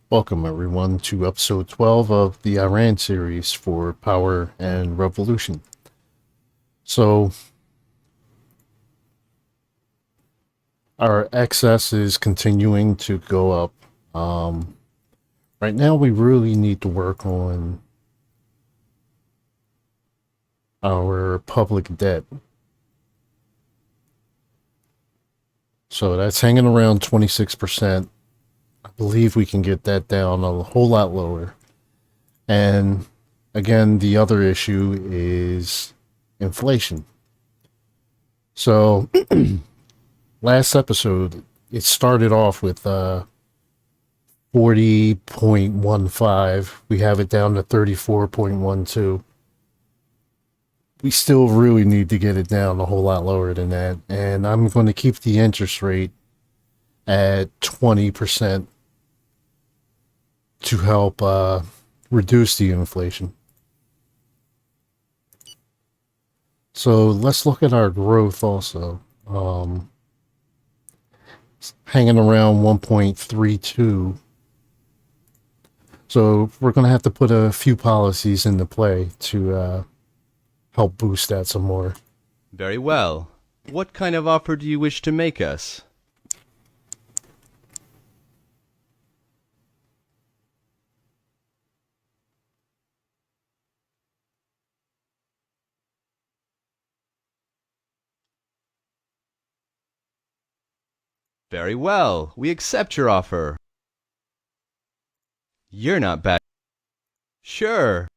Welcome, everyone, to episode 12 of the Iran series for Power and Revolution. So, our excess is continuing to go up. Um, right now, we really need to work on our public debt. So, that's hanging around 26%. I believe we can get that down a whole lot lower. And again, the other issue is inflation. So, last episode, it started off with 40.15. We have it down to 34.12. We still really need to get it down a whole lot lower than that. And I'm going to keep the interest rate at 20% to help reduce the inflation. So let's look at our growth also. Hanging around 1.32. So we're going to have to put a few policies into play to help boost that some more. Very well. What kind of offer do you wish to make us? Very well. We accept your offer. You're not bad. Sure.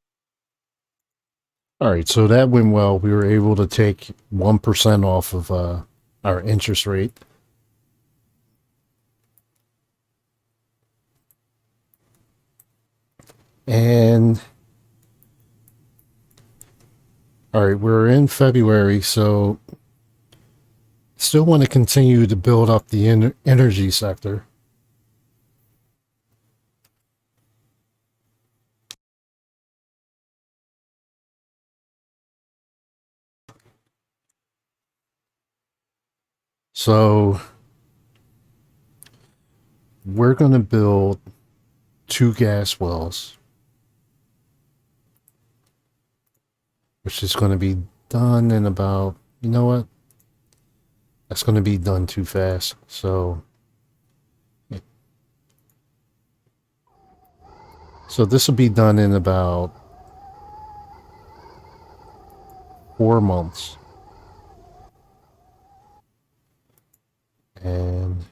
All right, so that went well. We were able to take 1% off of our interest rate. And all right, we're in February, so still want to continue to build up the energy sector. So we're going to build two gas wells, which is going to be done in about, you know what? That's going to be done too fast. So this will be done in about 4 months. And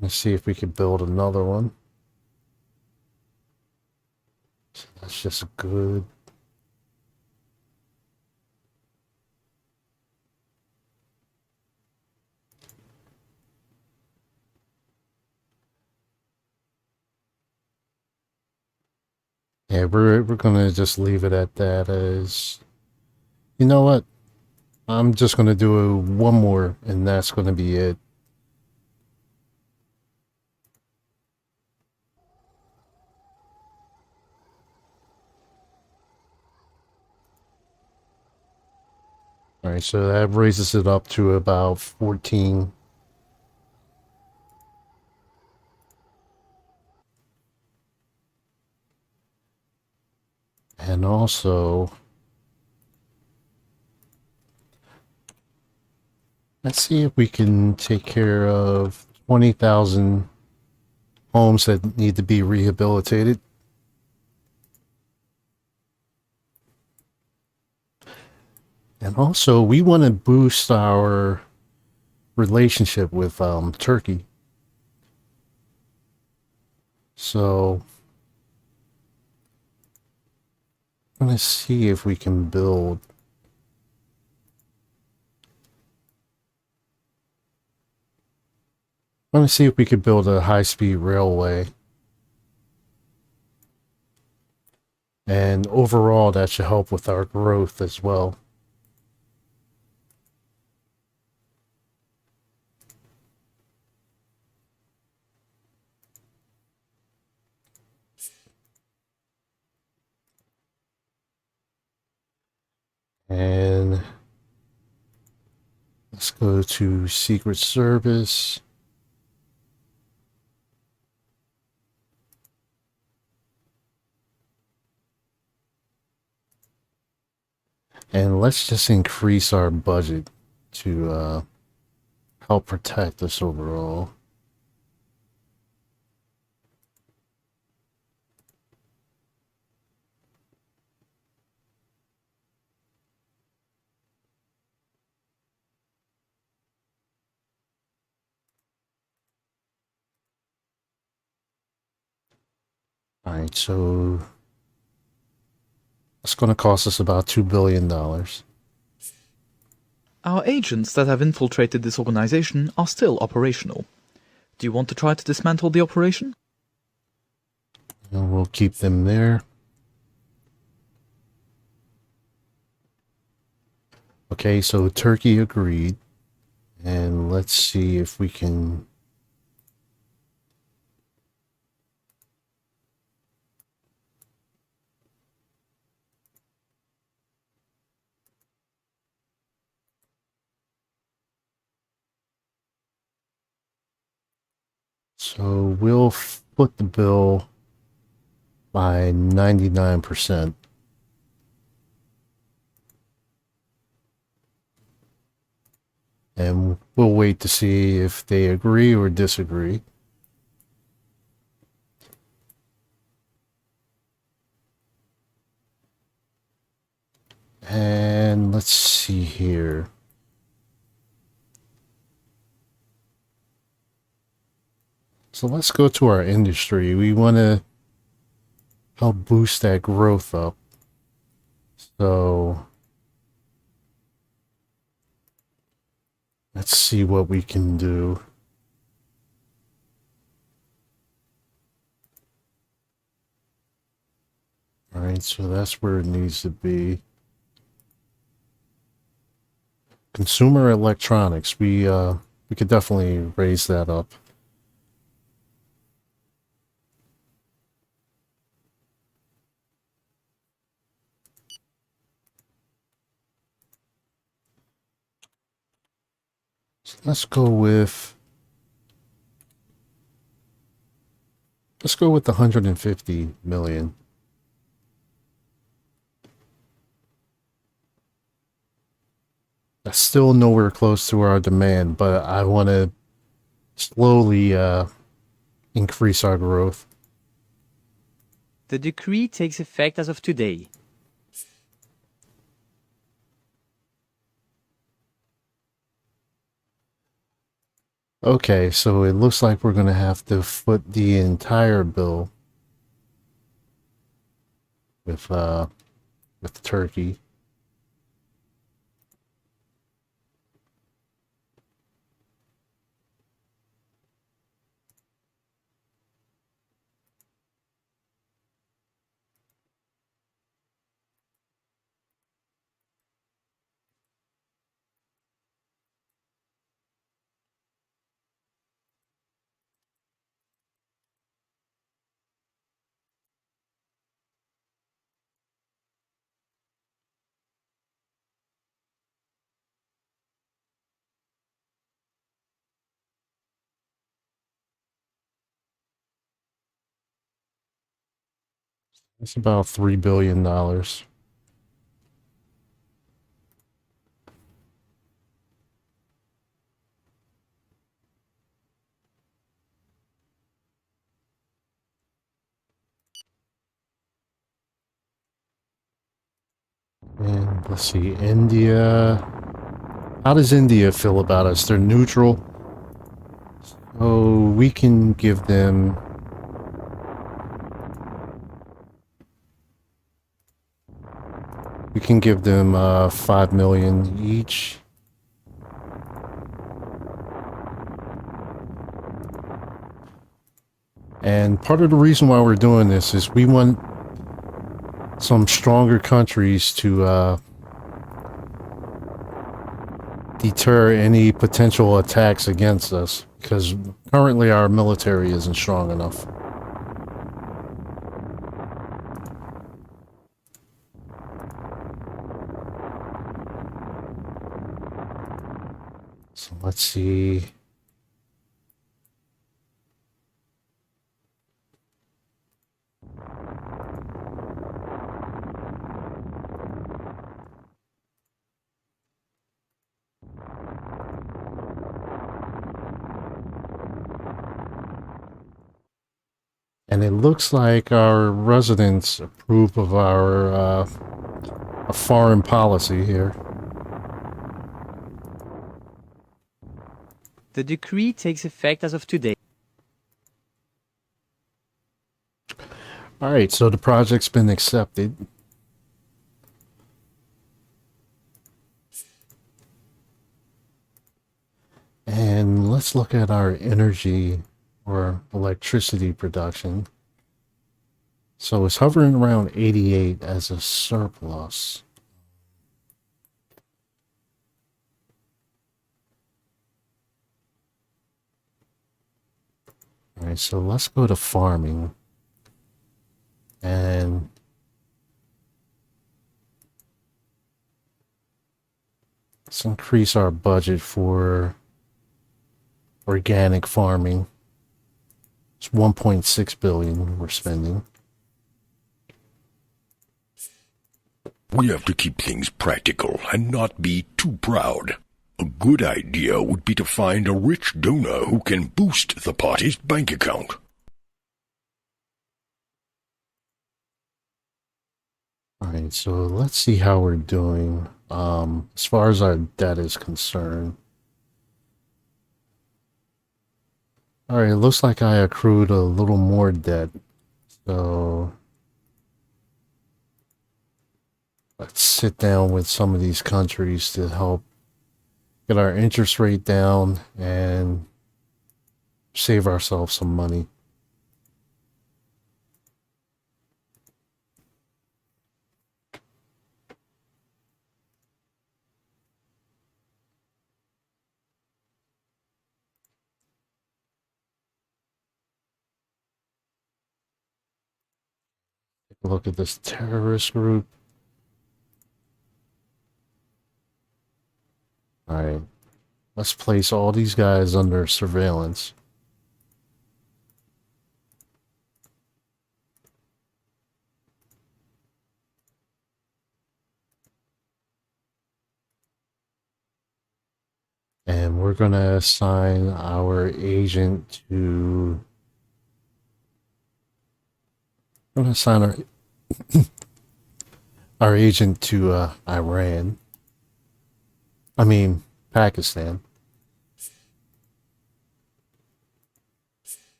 let's see if we can build another one. So that's just a good. Yeah, we're gonna just leave it at that. As you know what, I'm just gonna do one more, and that's gonna be it. All right, so that raises it up to about 14. And also, let's see if we can take care of 20,000 homes that need to be rehabilitated. And also, we want to boost our relationship with Turkey. So, I'm going to see if we can build. I'm going to see if we could build a high-speed railway. And overall, that should help with our growth as well. And let's go to Secret Service. And let's just increase our budget to help protect us overall. All right, so it's going to cost us about $2 billion. Our agents that have infiltrated this organization are still operational. Do you want to try to dismantle the operation? And we'll keep them there. Okay, so Turkey agreed. And let's see if we can... So we'll foot the bill by 99%. And we'll wait to see if they agree or disagree. And let's see here. So let's go to our industry. We want to help boost that growth up. So let's see what we can do. All right, so that's where it needs to be. Consumer electronics. We could definitely raise that up. So let's go with the 150 million. That's still nowhere close to our demand, but I want to slowly increase our growth. The decree takes effect as of today. Okay, so it looks like we're going to have to foot the entire bill with Turkey. It's about $3 billion. And let's see, India. How does India feel about us? They're neutral. Oh, we can give them... We can give them 5 million each. And part of the reason why we're doing this is we want some stronger countries to deter any potential attacks against us, because currently our military isn't strong enough. So let's see. And it looks like our residents approve of our foreign policy here. The decree takes effect as of today. All right, so the project's been accepted. And let's look at our energy or electricity production. So it's hovering around 88 as a surplus. All right, so let's go to farming. And let's increase our budget for organic farming. It's 1.6 billion we're spending. We have to keep things practical and not be too proud. A good idea would be to find a rich donor who can boost the party's bank account. Alright, so let's see how we're doing as far as our debt is concerned. Alright, it looks like I accrued a little more debt. So let's sit down with some of these countries to help get our interest rate down and save ourselves some money. Take a look at this terrorist group. Alright, let's place all these guys under surveillance. And we're going to assign our agent to... I'm going to assign our agent to Iran. I mean, Pakistan.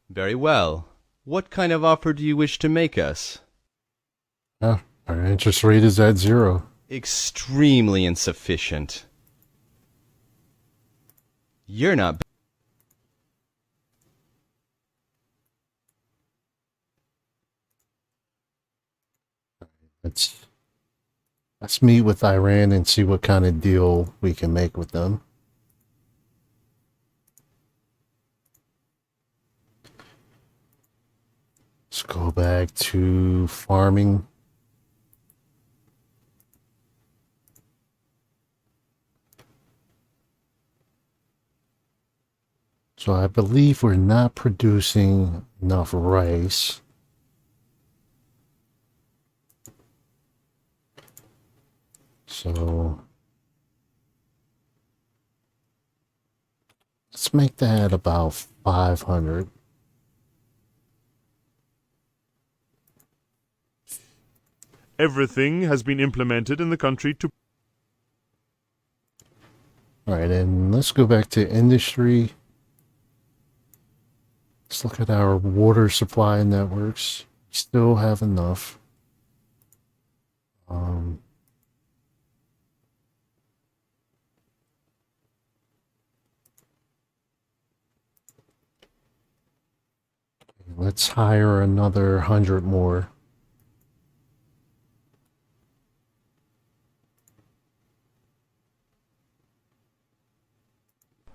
Very well. What kind of offer do you wish to make us? Oh, our interest rate is at 0. Extremely insufficient. You're not... Let's meet with Iran and see what kind of deal we can make with them. Let's go back to farming. So I believe we're not producing enough rice. So let's make that about 500. Everything has been implemented in the country to... All right, and let's go back to industry. Let's look at our water supply networks. We still have enough. Let's hire another 100 more.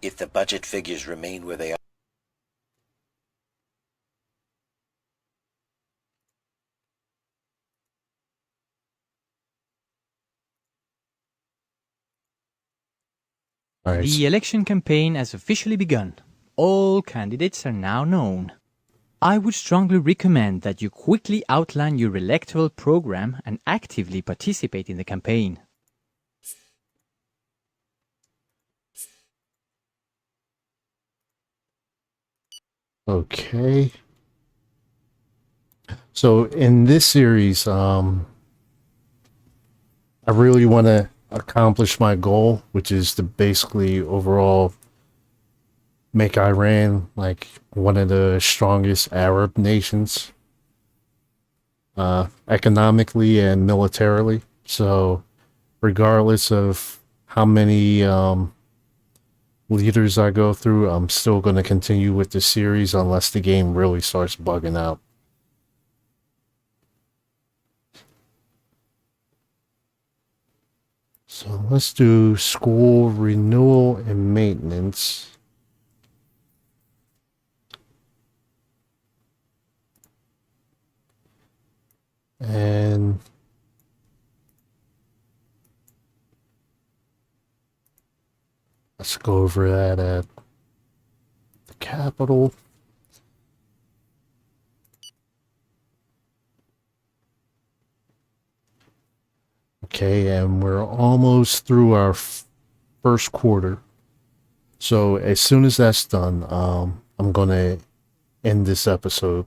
If the budget figures remain where they are, All right. The election campaign has officially begun. All candidates are now known. I would strongly recommend that you quickly outline your electoral program and actively participate in the campaign. Okay. So in this series, I really want to accomplish my goal, which is to basically overall make Iran like one of the strongest Arab nations, economically and militarily. So, regardless of how many leaders I go through, I'm still going to continue with the series unless the game really starts bugging out. So let's do school renewal and maintenance. And let's go over that at the capital. Okay, and we're almost through our first quarter. So as soon as that's done, I'm gonna end this episode.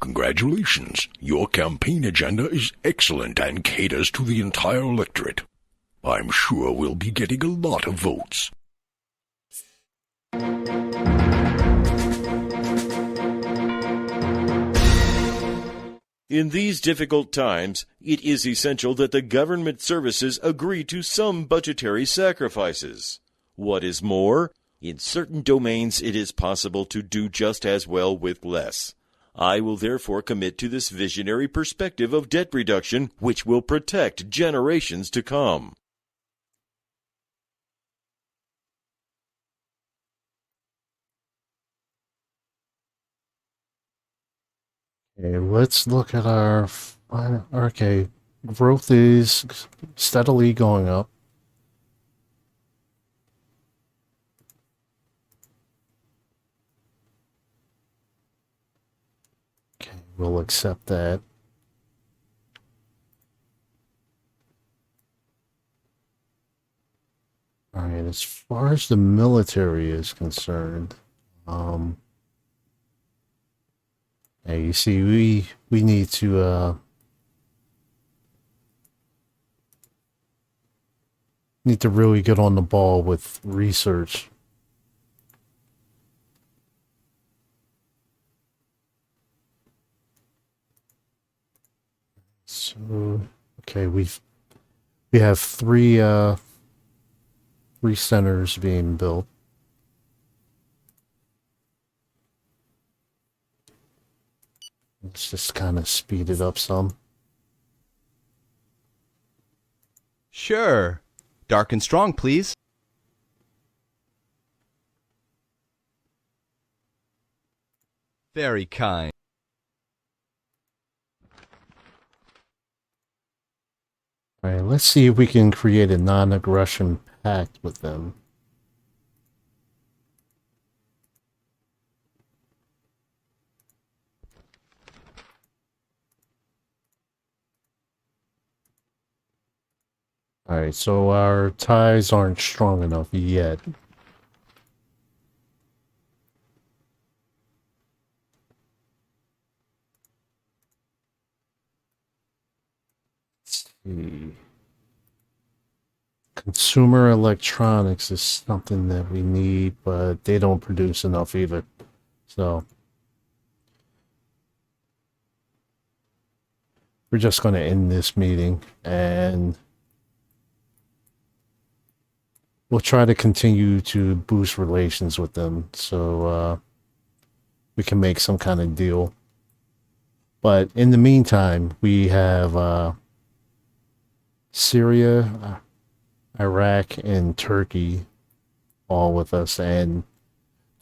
Congratulations. Your campaign agenda is excellent and caters to the entire electorate. I'm sure we'll be getting a lot of votes. In these difficult times, it is essential that the government services agree to some budgetary sacrifices. What is more, in certain domains it is possible to do just as well with less. I will therefore commit to this visionary perspective of debt reduction, which will protect generations to come. Okay, let's look at our okay. Growth is steadily going up. Okay, we'll accept that. All right, as far as the military is concerned, yeah, you see, we need to really get on the ball with research. So, okay, we have three centers being built. Let's just kind of speed it up some. Sure. Dark and strong, please. Very kind. All right, let's see if we can create a non-aggression pact with them. All right, so our ties aren't strong enough yet. Let's see. Consumer electronics is something that we need, but they don't produce enough either. So we're just going to end this meeting and we'll try to continue to boost relations with them so we can make some kind of deal. But in the meantime, we have Syria, Iraq, and Turkey all with us. And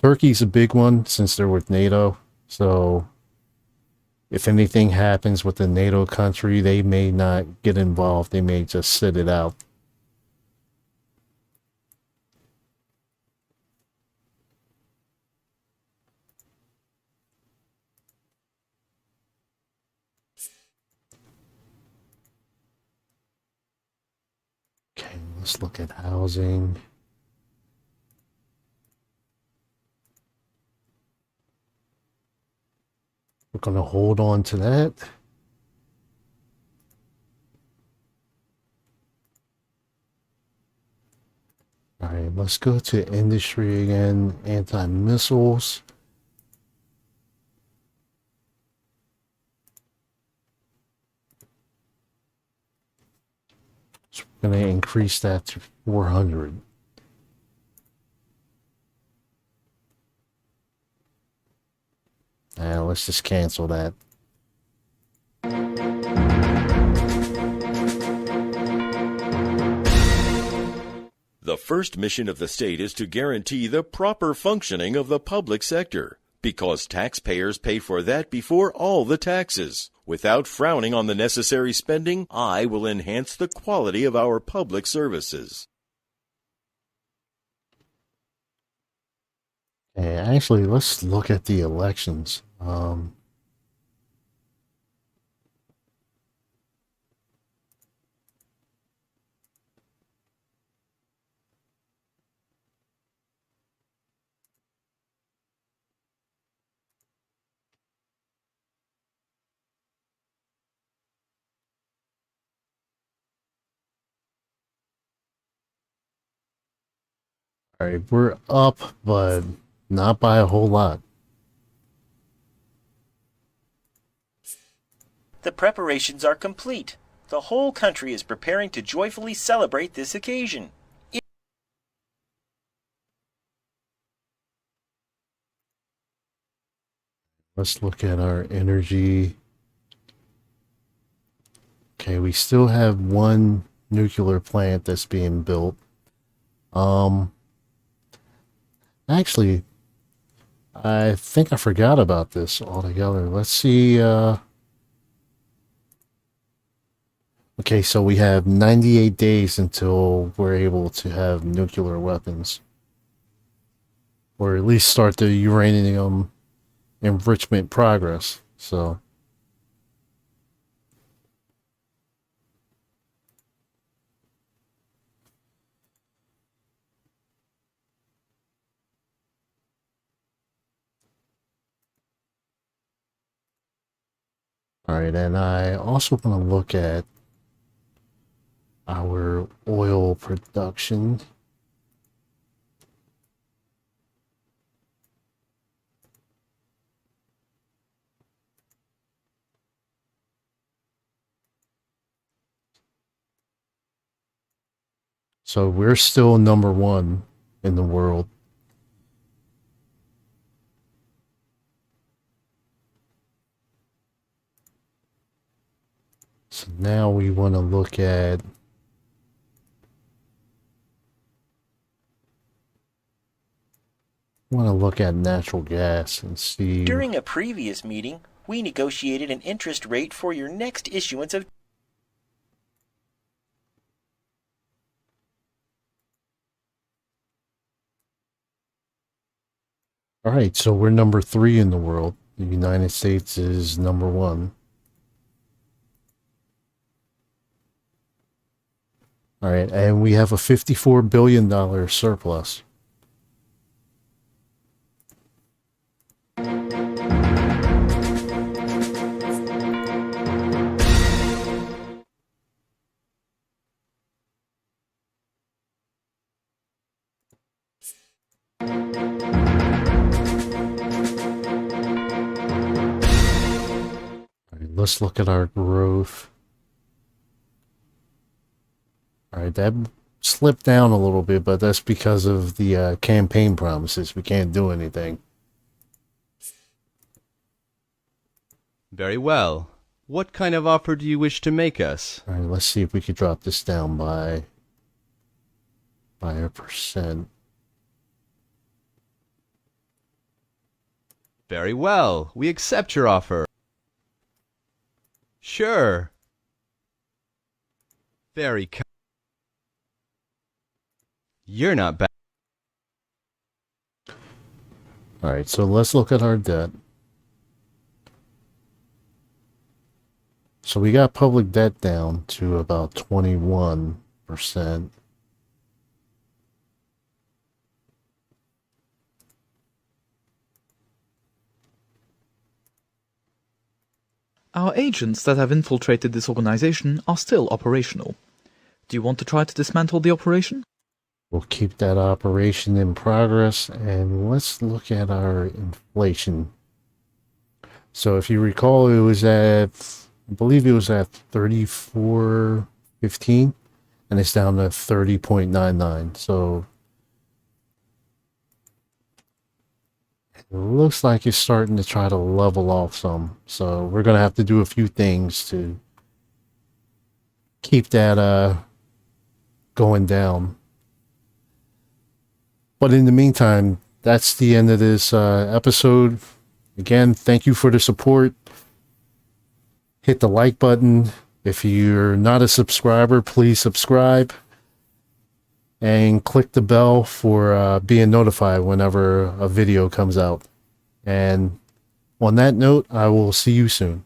Turkey's a big one since they're with NATO. So if anything happens with the NATO country, they may not get involved. They may just sit it out. Let's look at housing. We're going to hold on to that. All right, let's go to industry again. Anti-missiles. So we're going to increase that to 400. Now let's just cancel that. The first mission of the state is to guarantee the proper functioning of the public sector, because taxpayers pay for that before all the taxes. Without frowning on the necessary spending, I will enhance the quality of our public services. Okay, actually, let's look at the elections. All right, we're up, but not by a whole lot. The preparations are complete. The whole country is preparing to joyfully celebrate this occasion. Let's look at our energy. Okay, we still have one nuclear plant that's being built. Actually, I think I forgot about this altogether. Let's see. Okay, so we have 98 days until we're able to have nuclear weapons. Or at least start the uranium enrichment progress. So. All right, and I also want to look at our oil production. So we're still number one in the world. So now we want to look at natural gas and see. During a previous meeting, we negotiated an interest rate for your next issuance of. All right, so we're number 3 in the world. The United States is number 1. All right, and we have a $54 billion surplus. Let's look at our growth. All right, that slipped down a little bit, but that's because of the campaign promises. We can't do anything. Very well. What kind of offer do you wish to make us? All right, let's see if we could drop this down by a percent. Very well. We accept your offer. Sure. Very kind. You're not bad. All right, so let's look at our debt. So we got public debt down to about 21%. Our agents that have infiltrated this organization are still operational. Do you want to try to dismantle the operation? We'll keep that operation in progress, and let's look at our inflation. So if you recall, it was at, I believe it was at 34.15, and it's down to 30.99. So it looks like it's starting to try to level off some. So we're going to have to do a few things to keep that going down. But in the meantime, that's the end of this episode. Again, thank you for the support. Hit the like button. If you're not a subscriber, please subscribe. And click the bell for being notified whenever a video comes out. And on that note, I will see you soon.